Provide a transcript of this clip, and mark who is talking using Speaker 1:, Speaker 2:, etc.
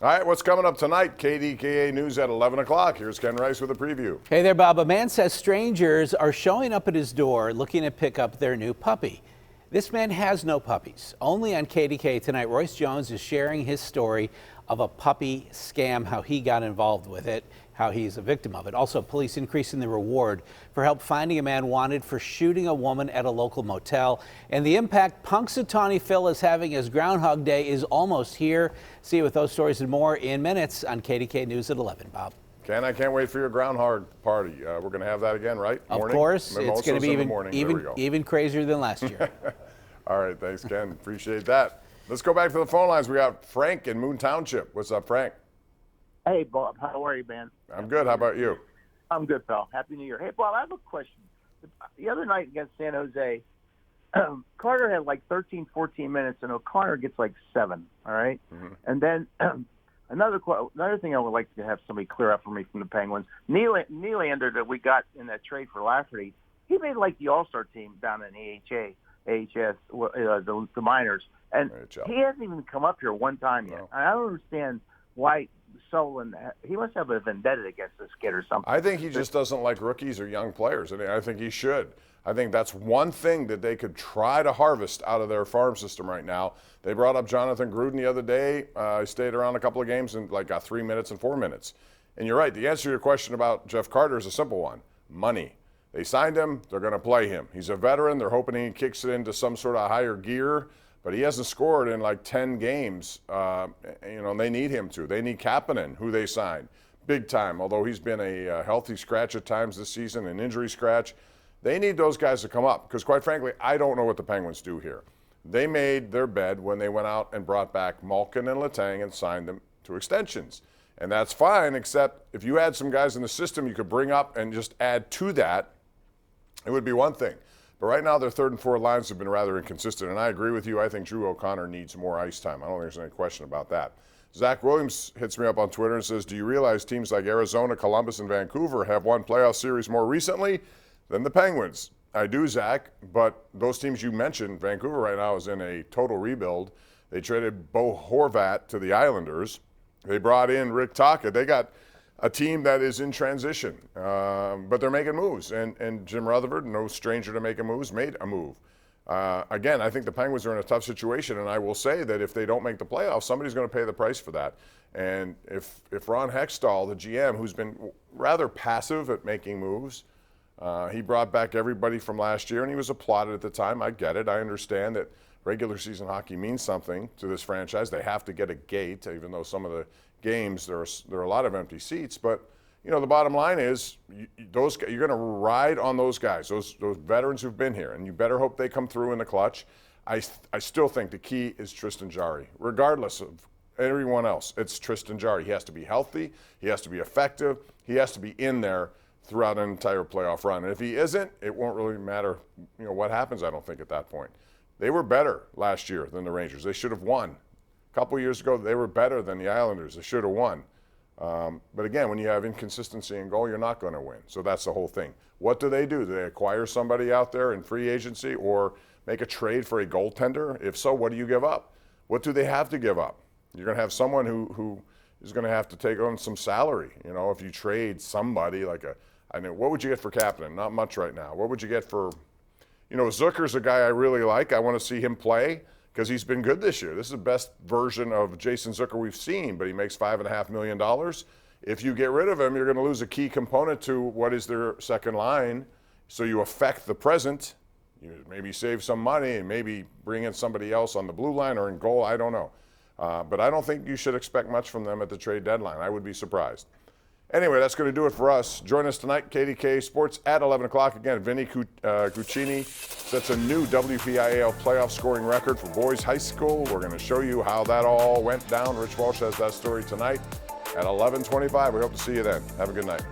Speaker 1: All right, what's coming up tonight? KDKA News at 11 o'clock. Here's Ken Rice with a preview.
Speaker 2: Hey there, Bob. A man says strangers are showing up at his door looking to pick up their new puppy. This man has no puppies. Only on KDKA tonight, Royce Jones is sharing his story of a puppy scam, how he got involved with it, how he's a victim of it. Also, police increasing the reward for help finding a man wanted for shooting a woman at a local motel. And the impact Punxsutawney Phil is having as Groundhog Day is almost here. See you with those stories and more in minutes on KDKA News at 11, Bob.
Speaker 1: Ken, I can't wait for your Groundhog party. We're going to have that again, right?
Speaker 2: Of
Speaker 1: Morning?
Speaker 2: course.
Speaker 1: Mimosas
Speaker 2: It's going to be even crazier than last year.
Speaker 1: All right, thanks, Ken. Appreciate that. Let's go back to the phone lines. We got Frank in Moon Township. What's up, Frank?
Speaker 3: Hey, Bob. How are you, man?
Speaker 1: I'm good. How about you?
Speaker 3: I'm good, pal. Happy New Year. Hey, Bob, I have a question. The other night against San Jose, Carter had like 13, 14 minutes, and O'Connor gets like 7, all right? Mm-hmm. And then another thing I would like to have somebody clear up for me from the Penguins, Nylander that we got in that trade for Lafferty, he made like the All-Star team down in AHS, the minors. And he hasn't even come up here one time yet. No. I don't understand why Sullivan, he must have a vendetta against this kid or something.
Speaker 1: I think he just doesn't like rookies or young players. I mean, I think he should. I think that's one thing that they could try to harvest out of their farm system right now. They brought up Jonathan Gruden the other day. He stayed around a couple of games and got 3 minutes and 4 minutes. And you're right. The answer to your question about Jeff Carter is a simple one. Money. They signed him. They're going to play him. He's a veteran. They're hoping he kicks it into some sort of higher gear. But he hasn't scored in like 10 games, and they need him to. They need Kapanen, who they signed, big time, although he's been a healthy scratch at times this season, an injury scratch. They need those guys to come up because, quite frankly, I don't know what the Penguins do here. They made their bed when they went out and brought back Malkin and Letang and signed them to extensions. And that's fine, except if you had some guys in the system you could bring up and just add to that, it would be one thing. But right now, their third and fourth lines have been rather inconsistent, and I agree with you. I think Drew O'Connor needs more ice time. I don't think there's any question about that. Zach Williams hits me up on Twitter and says, do you realize teams like Arizona, Columbus, and Vancouver have won playoff series more recently than the Penguins? I do, Zach, but those teams you mentioned, Vancouver right now is in a total rebuild. They traded Bo Horvat to the Islanders. They brought in Rick Tocchet. They got a team that is in transition, but they're making moves. And Jim Rutherford, no stranger to making moves, made a move. Again, I think the Penguins are in a tough situation, and I will say that if they don't make the playoffs, somebody's going to pay the price for that. And if Ron Hextall, the GM, who's been rather passive at making moves, he brought back everybody from last year, and he was applauded at the time. I get it. I understand that regular season hockey means something to this franchise. They have to get a gate, even though some of the games there are a lot of empty seats. But the bottom line is you're going to ride on those guys, those veterans who've been here, and you better hope they come through in the clutch. I still think the key is Tristan Jarry, regardless of everyone else. It's Tristan Jarry. He has to be healthy. He has to be effective. He has to be in there throughout an entire playoff run. And if he isn't, it won't really matter what happens, I don't think, at that point. They were better last year than the Rangers. They should have won. A couple years ago, they were better than the Islanders. They should have won. But again, when you have inconsistency in goal, you're not going to win. So that's the whole thing. What do? Do they acquire somebody out there in free agency or make a trade for a goaltender? If so, what do you give up? What do they have to give up? You're going to have someone who is going to have to take on some salary. If you trade somebody what would you get for Kapanen? Not much right now. What would you get for, Zucker's a guy I really like. I want to see him play because he's been good this year. This is the best version of Jason Zucker we've seen, but he makes $5.5 million. If you get rid of him, you're going to lose a key component to what is their second line. So you affect the present. You maybe save some money and maybe bring in somebody else on the blue line or in goal. I don't know. But I don't think you should expect much from them at the trade deadline. I would be surprised. Anyway, that's going to do it for us. Join us tonight, KDKA Sports at 11 o'clock. Again, Vinny Cucini sets a new WPIAL playoff scoring record for boys high school. We're going to show you how that all went down. Rich Walsh has that story tonight at 11:25. We hope to see you then. Have a good night.